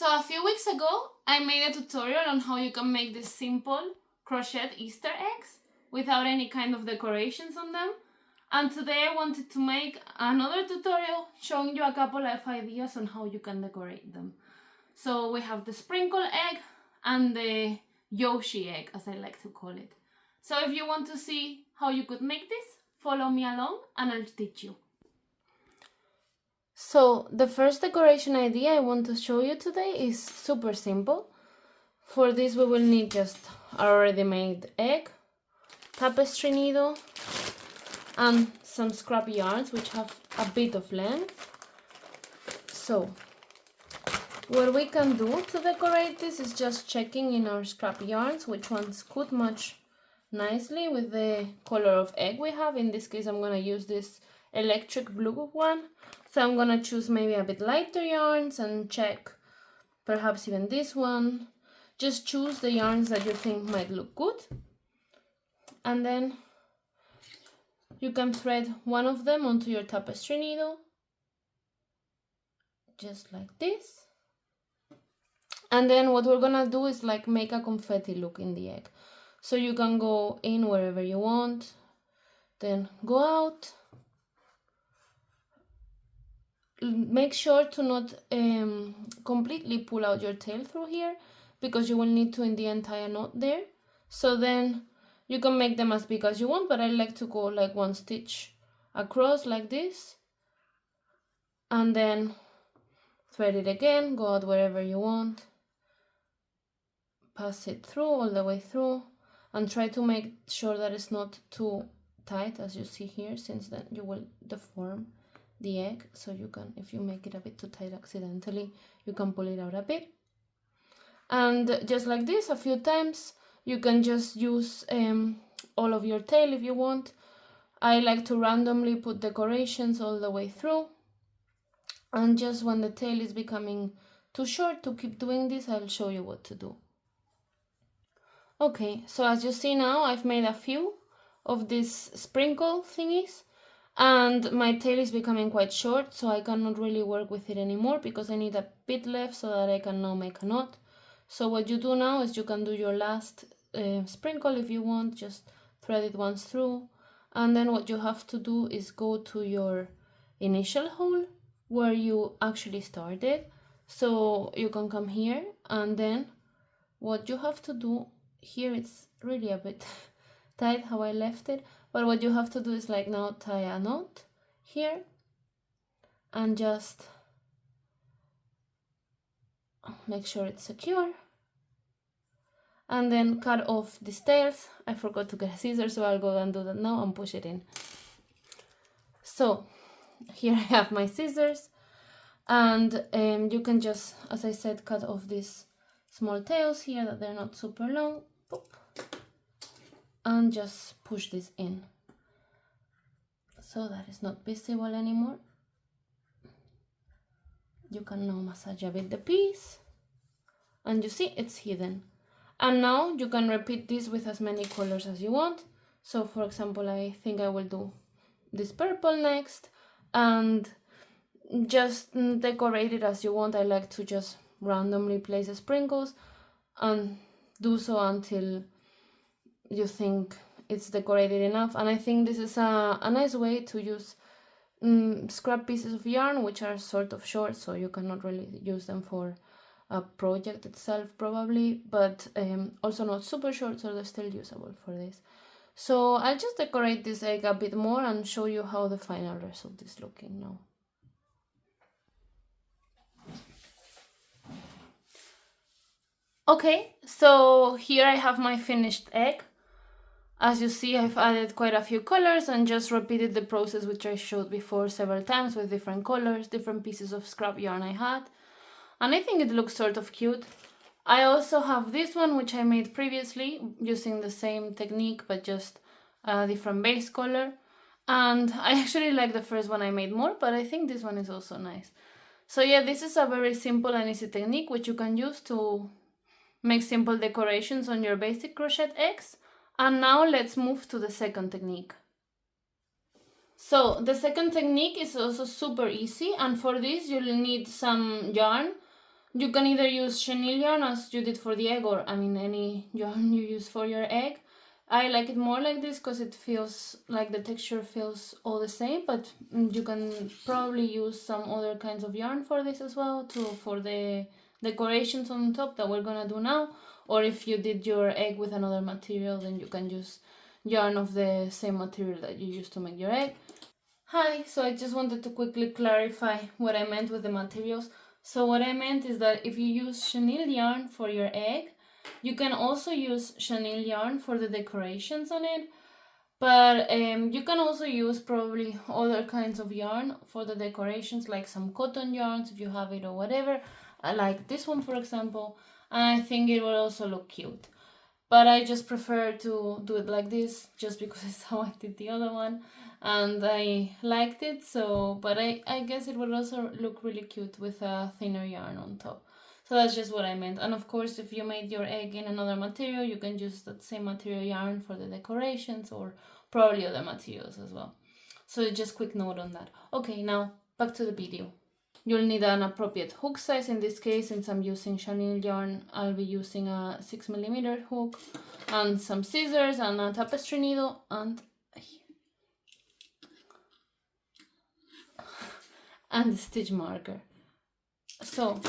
So a few weeks ago, I made a tutorial on how you can make these simple crochet Easter eggs without any kind of decorations on them. And today I wanted to make another tutorial showing you a couple of ideas on how you can decorate them. So we have the sprinkle egg and the Yoshi egg, as I like to call it. So if you want to see how you could make this, follow me along and I'll teach you. So the first decoration idea I want to show you today is super simple. For this we will need just our already made egg, tapestry needle, and some scrap yarns which have a bit of length. So what we can do to decorate this is just checking in our scrap yarns which ones could match nicely with the color of egg we have. In this case I'm going to use this electric blue one, so I'm going to choose maybe a bit lighter yarns and check perhaps even this one. Just choose the yarns that you think might look good, and then you can thread one of them onto your tapestry needle, just like this. And then what we're gonna do is like make a confetti look in the egg. So you can go in wherever you want, then go out. Make sure to not completely pull out your tail through here, because you will need to in the end tie a knot there. So then you can make them as big as you want, but I like to go like one stitch across like this, and then thread it again, go out wherever you want, pass it through all the way through, and try to make sure that it's not too tight as you see here, since then you will deform the egg. So you can, if you make it a bit too tight accidentally, you can pull it out a bit. And just like this a few times. You can just use all of your tail if you want. I like to randomly put decorations all the way through, and just when the tail is becoming too short to keep doing this, I'll show you what to do. Okay, so as you see now, I've made a few of these sprinkle thingies, and my tail is becoming quite short, so I cannot really work with it anymore because I need a bit left so that I can now make a knot. So what you do now is you can do your last sprinkle if you want, just thread it once through, and then what you have to do is go to your initial hole where you actually started. So you can come here, and then what you have to do here, it's really a bit tight how I left it, but what you have to do is like now tie a knot here and just make sure it's secure, and then cut off these tails. I forgot to get a scissors, so I'll go and do that now and push it in. So here I have my scissors, and you can just, as I said, cut off these small tails here that they're not super long. Boop, and just push this in so that it's not visible anymore. You can now massage a bit the piece, and you see it's hidden. And now you can repeat this with as many colors as you want. So for example, I think I will do this purple next, and just decorate it as you want. I like to just randomly place the sprinkles and do so until you think it's decorated enough. And I think this is a nice way to use scrap pieces of yarn which are sort of short, so you cannot really use them for a project itself probably, but also not super short, so they're still usable for this. So I'll just decorate this egg a bit more and show you how the final result is looking now. Okay, so here I have my finished egg. As you see, I've added quite a few colors and just repeated the process which I showed before several times with different colors, different pieces of scrap yarn I had. And I think it looks sort of cute. I also have this one which I made previously using the same technique but just a different base color. And I actually like the first one I made more, but I think this one is also nice. So yeah, this is a very simple and easy technique which you can use to make simple decorations on your basic crochet eggs. And now let's move to the second technique. So the second technique is also super easy, and for this you'll need some yarn. You can either use chenille yarn as you did for the egg, or I mean any yarn you use for your egg. I like it more like this because it feels like the texture feels all the same, but you can probably use some other kinds of yarn for this as well, for the decorations on top that we're gonna do now. Or if you did your egg with another material, then you can use yarn of the same material that you used to make your egg. Hi, so I just wanted to quickly clarify what I meant with the materials. So what I meant is that if you use chenille yarn for your egg, you can also use chenille yarn for the decorations on it, but you can also use probably other kinds of yarn for the decorations, like some cotton yarns if you have it or whatever, like this one for example, and I think it will also look cute. But I just prefer to do it like this just because it's how I did the other one and I liked it. So, but I guess it would also look really cute with a thinner yarn on top. So that's just what I meant. And of course, if you made your egg in another material, you can use that same material yarn for the decorations or probably other materials as well. So just quick note on that. Okay, now back to the video. You'll need an appropriate hook size. In this case, since I'm using chenille yarn, I'll be using a 6mm hook and some scissors and a tapestry needle and the stitch marker. So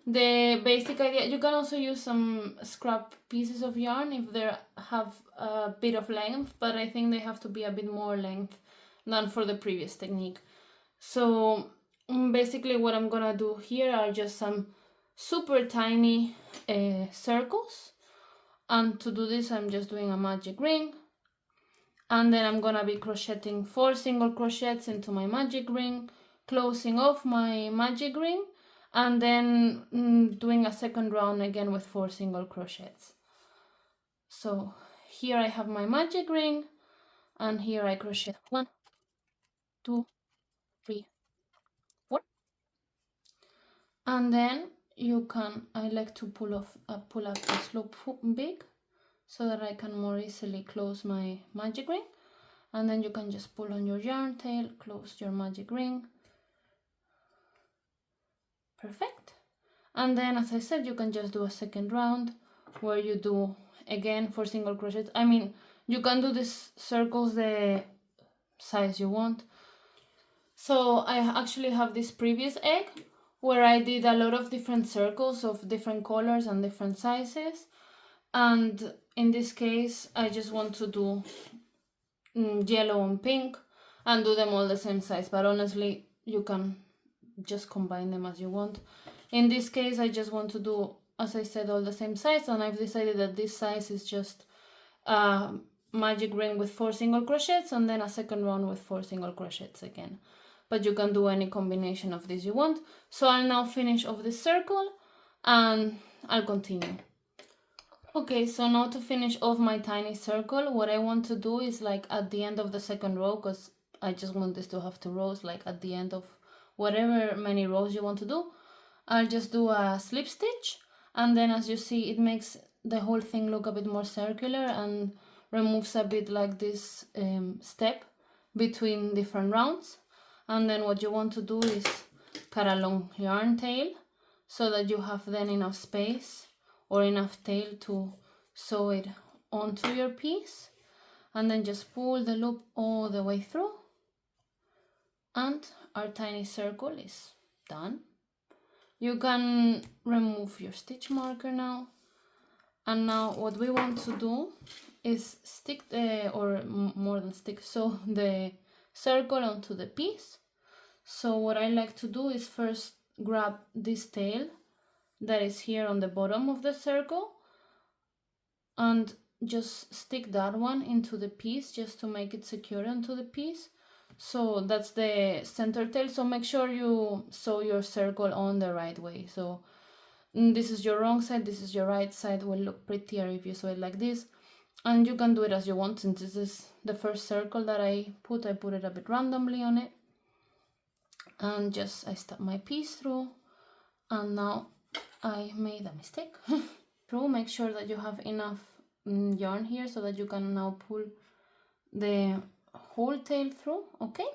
the basic idea, you can also use some scrap pieces of yarn if they have a bit of length, but I think they have to be a bit more length than for the previous technique. So basically what I'm gonna do here are just some super tiny circles, and to do this I'm just doing a magic ring, and then I'm gonna be crocheting 4 single crochets into my magic ring, closing off my magic ring, and then doing a second round again with 4 single crochets. So here I have my magic ring, and here I crochet 1, 2, 3, 4, and then you can, I like to pull up this loop big so that I can more easily close my magic ring, and then you can just pull on your yarn tail, close your magic ring. Perfect. And then, as I said, you can just do a second round where you do again 4 single crochets. I mean, you can do these circles the size you want. So I actually have this previous egg where I did a lot of different circles of different colors and different sizes, and in this case I just want to do yellow and pink and do them all the same size, but honestly you can just combine them as you want. In this case I just want to do, as I said, all the same size, and I've decided that this size is just a magic ring with 4 single crochets and then a second round with 4 single crochets again, but you can do any combination of this you want. So I'll now finish off this circle and I'll continue. Okay, so now to finish off my tiny circle, what I want to do is like at the end of the second row, because I just want this to have 2 rows, like at the end of whatever many rows you want to do, I'll just do a slip stitch, and then as you see it makes the whole thing look a bit more circular and removes a bit like this step between different rounds. And then what you want to do is cut a long yarn tail so that you have then enough space or enough tail to sew it onto your piece, and then just pull the loop all the way through, and our tiny circle is done. You can remove your stitch marker now, and now what we want to do is stick more than stick, sew the circle onto the piece. So what I like to do is first grab this tail that is here on the bottom of the circle and just stick that one into the piece just to make it secure onto the piece. So that's the center tail, so make sure you sew your circle on the right way. So this is your wrong side, this is your right side. Will look prettier if you sew it like this, and you can do it as you want. Since this is the first circle that I put it a bit randomly on it, and just I stuck my piece through, and now I made a mistake. Make sure that you have enough yarn here so that you can now pull the whole tail through. Okay,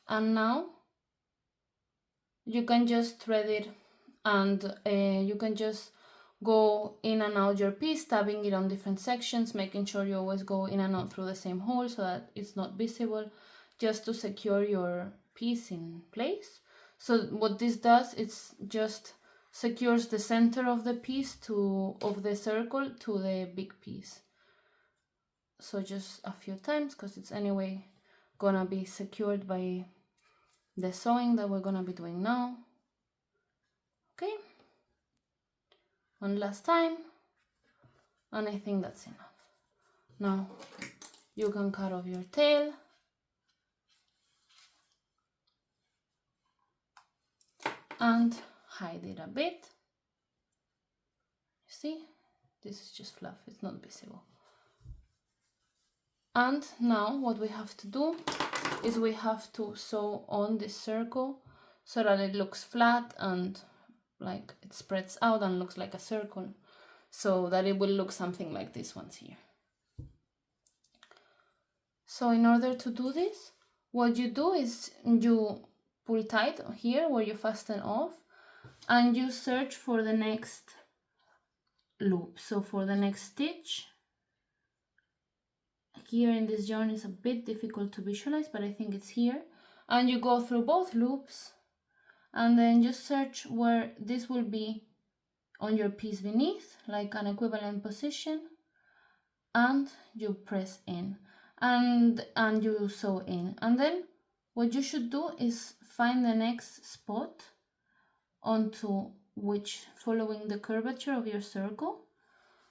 and now you can just thread it and you can just go in and out your piece, tabbing it on different sections, making sure you always go in and out through the same hole so that it's not visible, just to secure your piece in place. So what this does, it's just secures the center of the piece of the circle to the big piece. So just a few times, because it's anyway gonna be secured by the sewing that we're gonna be doing now. Okay, one last time, and I think that's enough. Now you can cut off your tail and hide it a bit. You see, this is just fluff, it's not visible. And now what we have to do is we have to sew on this circle so that it looks flat and like it spreads out and looks like a circle, so that it will look something like this one here. So in order to do this, what you do is you pull tight here where you fasten off, and you search for the next loop. So for the next stitch, here in this yarn is a bit difficult to visualize, but I think it's here, and you go through both loops and then just search where this will be on your piece beneath, like an equivalent position, and you press in and you sew in. And then what you should do is find the next spot onto which, following the curvature of your circle,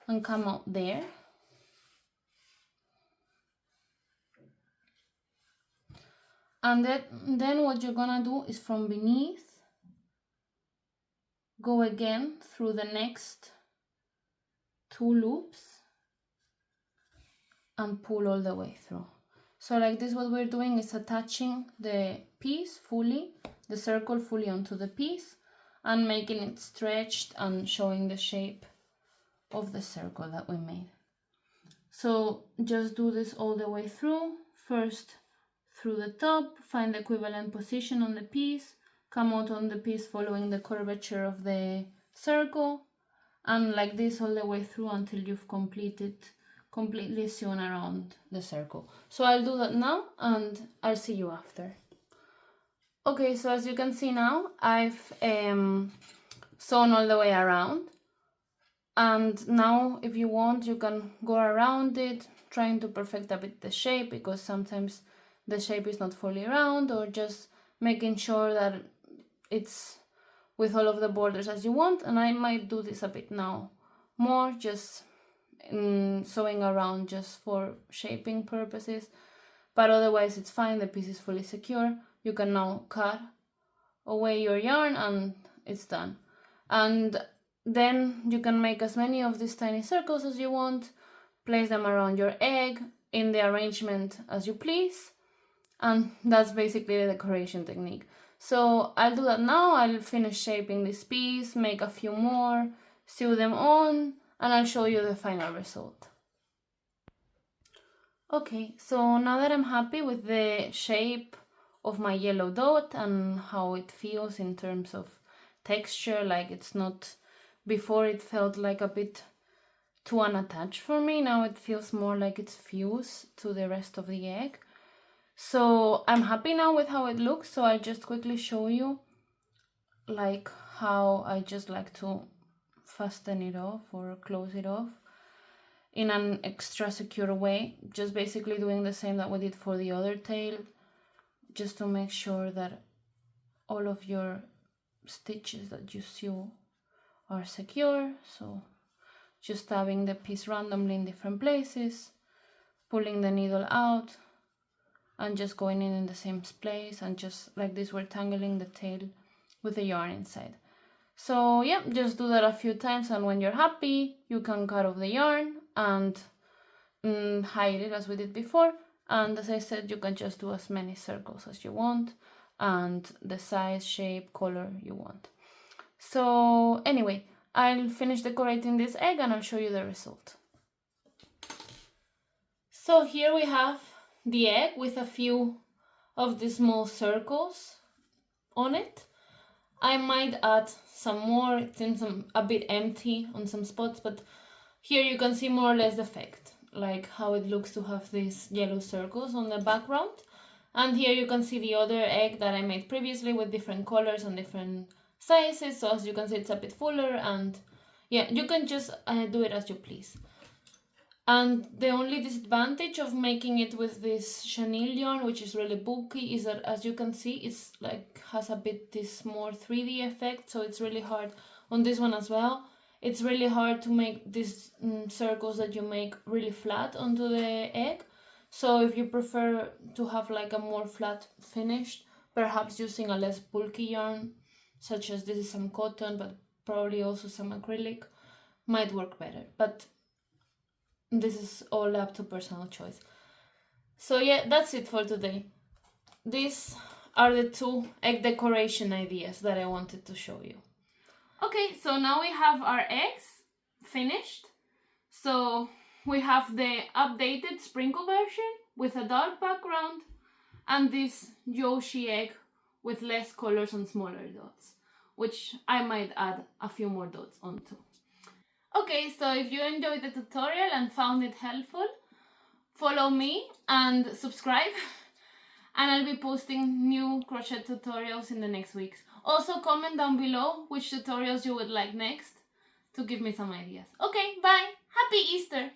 and come out there. And then what you're gonna do is from beneath, go again through the next 2 loops and pull all the way through. So like this, what we're doing is attaching the piece fully, the circle fully onto the piece, and making it stretched and showing the shape of the circle that we made. So just do this all the way through. First through the top, find the equivalent position on the piece, come out on the piece following the curvature of the circle, and like this all the way through until you've completely sewn around the circle. So I'll do that now and I'll see you after. Okay, so as you can see now, I've sewn all the way around, and now if you want you can go around it, trying to perfect a bit the shape, because sometimes the shape is not fully round, or just making sure that it's with all of the borders as you want. And I might do this a bit now more, just sewing around just for shaping purposes, but otherwise it's fine. The piece is fully secure. You can now cut away your yarn and it's done. And then you can make as many of these tiny circles as you want, place them around your egg in the arrangement as you please, and that's basically the decoration technique. So I'll do that now. I'll finish shaping this piece, make a few more, sew them on, and I'll show you the final result. Okay, so now that I'm happy with the shape of my yellow dot and how it feels in terms of texture, like it's not, before it felt like a bit too unattached for me, now it feels more like it's fused to the rest of the egg. So I'm happy now with how it looks, so I'll just quickly show you like how I just like to fasten it off or close it off in an extra secure way, just basically doing the same that we did for the other tail, just to make sure that all of your stitches that you sew are secure. So just tabbing the piece randomly in different places, pulling the needle out, and just going in the same place, and just like this we're tangling the tail with the yarn inside. So yeah, just do that a few times, and when you're happy you can cut off the yarn and hide it as we did before. And as I said, you can just do as many circles as you want and the size, shape, color you want. So anyway, I'll finish decorating this egg and I'll show you the result. So here we have the egg with a few of these small circles on it, I might add some more. It seems a bit empty on some spots, but here you can see more or less the effect, like how it looks to have these yellow circles on the background. And here you can see the other egg that I made previously with different colors and different sizes. So as you can see, it's a bit fuller, and yeah, you can just do it as you please. And the only disadvantage of making it with this chenille yarn, which is really bulky, is that as you can see, it's like has a bit this more 3D effect. So it's really hard on this one as well. It's really hard to make these circles that you make really flat onto the egg. So if you prefer to have like a more flat finish, perhaps using a less bulky yarn, such as this is some cotton, but probably also some acrylic, might work better. But this is all up to personal choice. So yeah, that's it for today. These are the 2 egg decoration ideas that I wanted to show you. Okay, so now we have our eggs finished. So we have the updated sprinkle version with a dark background and this Yoshi egg with less colors and smaller dots, which I might add a few more dots onto. Okay, so if you enjoyed the tutorial and found it helpful, follow me and subscribe, and I'll be posting new crochet tutorials in the next weeks. Also comment down below which tutorials you would like next to give me some ideas. Okay, bye! Happy Easter!